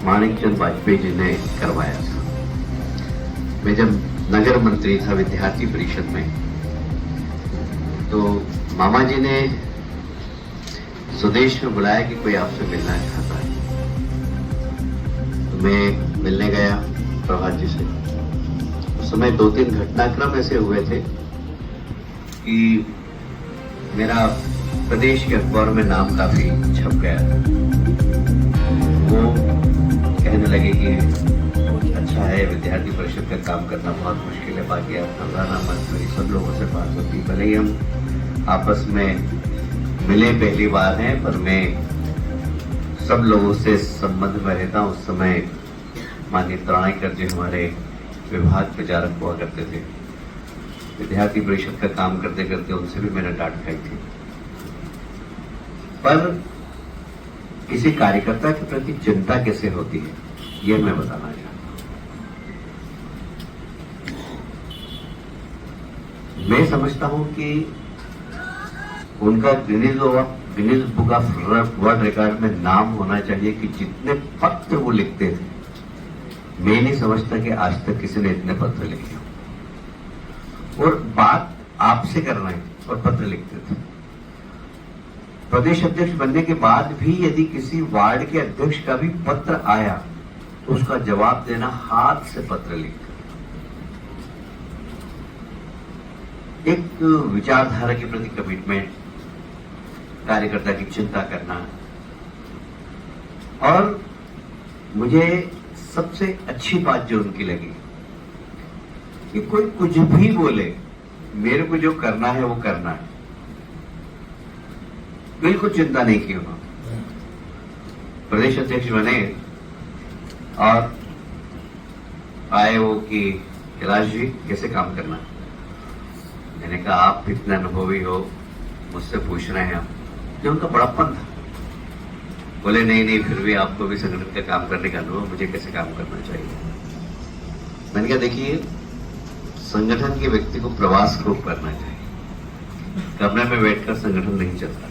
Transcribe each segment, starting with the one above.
माणिकचंद वाजपेयी जी ने करवाया था। मैं जब नगर मंत्री था विद्यार्थी परिषद में, तो मामा जी ने स्वदेश में बुलाया कि कोई आपसे मिलना चाहता है। तो मैं मिलने गया प्रभात जी से। उस समय 2-3 घटनाक्रम ऐसे हुए थे कि मेरा प्रदेश के अखबार में नाम काफी छप गया था। वो कहने लगे कि अच्छा है, विद्यार्थी परिषद का काम करना बहुत मुश्किल है, बाकी आप घबराना मत, मेरी सब लोगों से बात होती, भले ही हम आपस में मिले पहली बार हैं, पर मैं सब लोगों से संबंध में रहता हूँ। उस समय माननीय तराणेकर जी हमारे विभाग प्रचारक हुआ करते थे। विद्यार्थी परिषद का काम करते करते उनसे भी मैंने डांट खाई थी। पर किसी कार्यकर्ता के प्रति चिंता कैसे होती है, यह मैं बताना चाहता हूं। मैं समझता हूं कि उनका Guinness book of world record में नाम होना चाहिए कि जितने पत्र वो लिखते थे, मैं नहीं समझता कि आज तक किसी ने इतने पत्र लिखे हो। और बात आपसे कर रहे हैं और पत्र लिखते थे। प्रदेश अध्यक्ष बनने के बाद भी यदि किसी वार्ड के अध्यक्ष का भी पत्र आया तो उसका जवाब देना हाथ से पत्र लिखकर, एक विचारधारा के प्रति कमिटमेंट, कार्यकर्ता की चिंता करना। और मुझे सबसे अच्छी बात जो उनकी लगी कि कोई कुछ भी बोले, मेरे को जो करना है वो करना है, बिल्कुल चिंता नहीं की उन्होंने। प्रदेश अध्यक्ष बने और आए वो कि कैलाश जी कैसे काम करना। मैंने कहा आप इतने अनुभवी हो, मुझसे पूछ रहे हैं आप, जो उनका बड़प्पन था। बोले नहीं फिर भी आपको भी संगठन का काम करने का अनुभव, मुझे कैसे काम करना चाहिए। मैंने कहा देखिए, संगठन के व्यक्ति को प्रवास खूब करना चाहिए, कमरे में बैठकर संगठन नहीं चलता।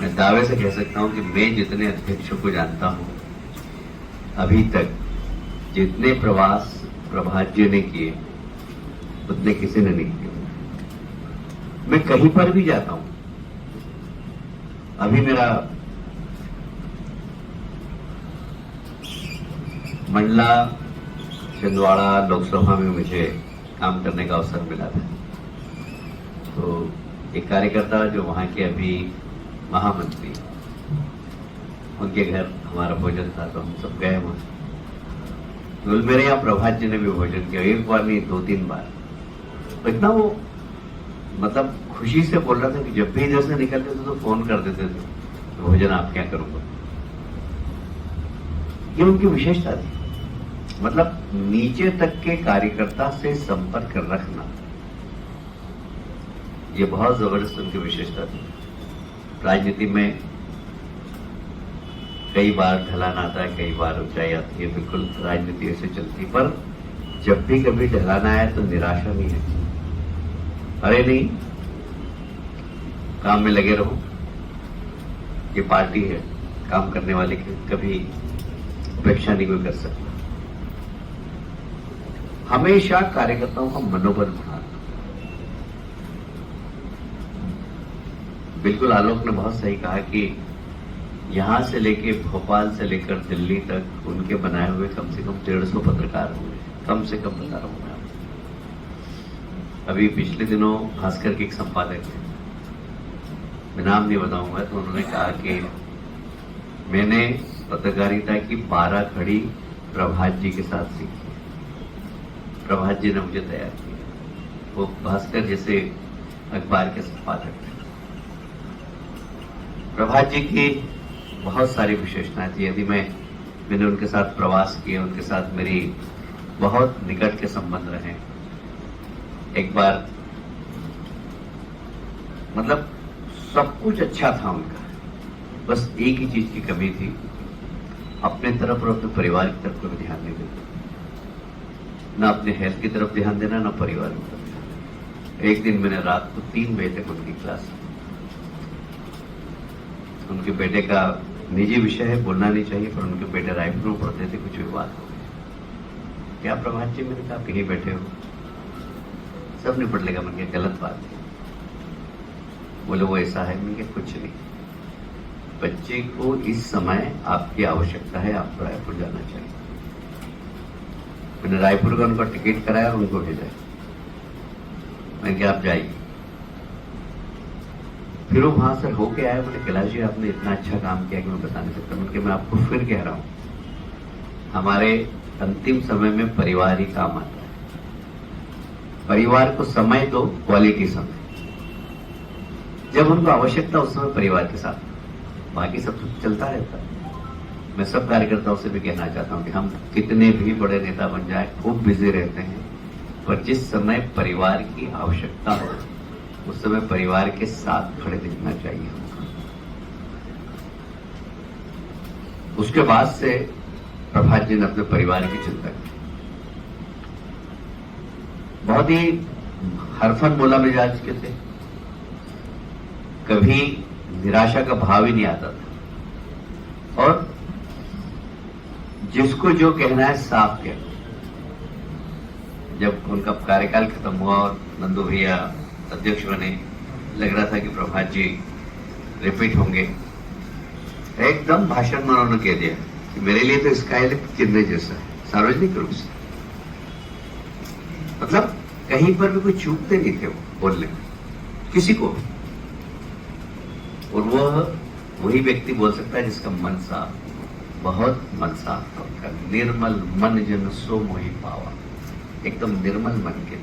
मैं दावे से कह सकता हूं कि मैं जितने अध्यक्षों को जानता हूं, अभी तक जितने प्रवास प्रभात जी ने किए उतने किसी ने नहीं किए। मैं कहीं पर भी जाता हूं, अभी मेरा मंडला छिंदवाड़ा लोकसभा में मुझे काम करने का अवसर मिला था। तो एक कार्यकर्ता जो वहां के अभी महामंत्री, उनके घर हमारा भोजन था, तो हम सब गए वहां। तो मेरे यहाँ प्रभात जी ने भी भोजन किया, एक बार नहीं 2-3 बार। तो इतना वो मतलब खुशी से बोल रहा था कि जब भी इधर से निकलते थे तो फोन कर देते थे, तो भोजन आप क्या करूंगा। ये उनकी विशेषता थी, मतलब नीचे तक के कार्यकर्ता से संपर्क रखना, ये बहुत जबरदस्त उनकी विशेषता थी। राजनीति में कई बार ढलान आता है, कई बार ऊंचाई आती है, बिल्कुल राजनीति ऐसे चलती, पर जब भी कभी ढलान आया तो निराशा नहीं है। अरे नहीं, काम में लगे रहो, ये पार्टी है, काम करने वाले की कभी उपेक्षा नहीं कोई कर सकता। हमेशा कार्यकर्ताओं का मनोबल बढ़ाना। बिल्कुल आलोक ने बहुत सही कहा कि यहां से लेके भोपाल से लेकर दिल्ली तक उनके बनाए हुए कम से कम 150 पत्रकार हुए, कम से कम बता रहा हूं मैं। अभी पिछले दिनों भास्कर के एक संपादक थे, मैं नाम नहीं बताऊंगा, तो उन्होंने कहा कि मैंने पत्रकारिता की 12 कड़ी प्रभात जी के साथ सीखी। प्रभात जी ने मुझे तैयार किया। वो भास्कर जैसे अखबार के संपादक थे। प्रभात जी की बहुत सारी विशेषताएं थी। यदि मैंने उनके साथ प्रवास किया, उनके साथ मेरी बहुत निकट के संबंध रहे। एक बार मतलब सब कुछ अच्छा था उनका, बस एक ही चीज की कमी थी, अपने तरफ और अपने परिवार की तरफ कोई ध्यान नहीं देते, ना अपने हेल्थ की तरफ ध्यान देना, ना परिवार की तरफ ध्यान। एक दिन मैंने रात को 3 बजे तक उनकी क्लास, उनके बेटे का निजी विषय है, बोलना नहीं चाहिए, पर उनके बेटे रायपुर में पढ़ते थे, कुछ विवाद हो गया। क्या प्रभात जी, मैंने कहा कहीं बैठे हो, सब निपट लेगा। मैंने कहा गलत बात है। बोले वो ऐसा है। मैंने कहा कुछ नहीं, बच्चे को इस समय आपकी आवश्यकता है, आपको रायपुर जाना चाहिए। मैंने रायपुर का उनका टिकट कराया और उनको भेजा। मैंने कहा आप जाइए। फिर वो वहां से होके आए। बोले कैलाश जी आपने इतना अच्छा काम किया कि मैं बता नहीं सकता। उनके मैं आपको फिर कह रहा हूं, हमारे अंतिम समय में परिवार ही काम आता है। परिवार को समय दो, क्वालिटी समय। जब उनको आवश्यकता उस समय परिवार के साथ, बाकी सब चलता रहता है। मैं सब कार्यकर्ताओं से भी कहना चाहता हूं कि हम कितने भी बड़े नेता बन जाए, खूब बिजी रहते हैं, पर जिस समय परिवार की आवश्यकता हो उस समय परिवार के साथ खड़े दिखना चाहिए। उसके बाद से प्रभात जी ने अपने परिवार की चिंता की। बहुत ही हरफन बोला मिजाज के थे, कभी निराशा का भाव ही नहीं आता था, और जिसको जो कहना है साफ कहना। जब उनका कार्यकाल खत्म हुआ और नंदू भैया अध्यक्ष बने, लग रहा था कि प्रभात जी रिपीट होंगे, एकदम भाषण में उन्होंने कह दिया कि मेरे लिए तो स्काई लिफ्ट चिन्ह जैसा है, सार्वजनिक रूप से। मतलब कहीं पर भी कोई चूकते नहीं थे वो बोलने में किसी को। और वही व्यक्ति बोल सकता है जिसका मन साफ, बहुत मन साफ था उनका। निर्मल मन जन सो मोहि पावा, एकदम निर्मल मन के।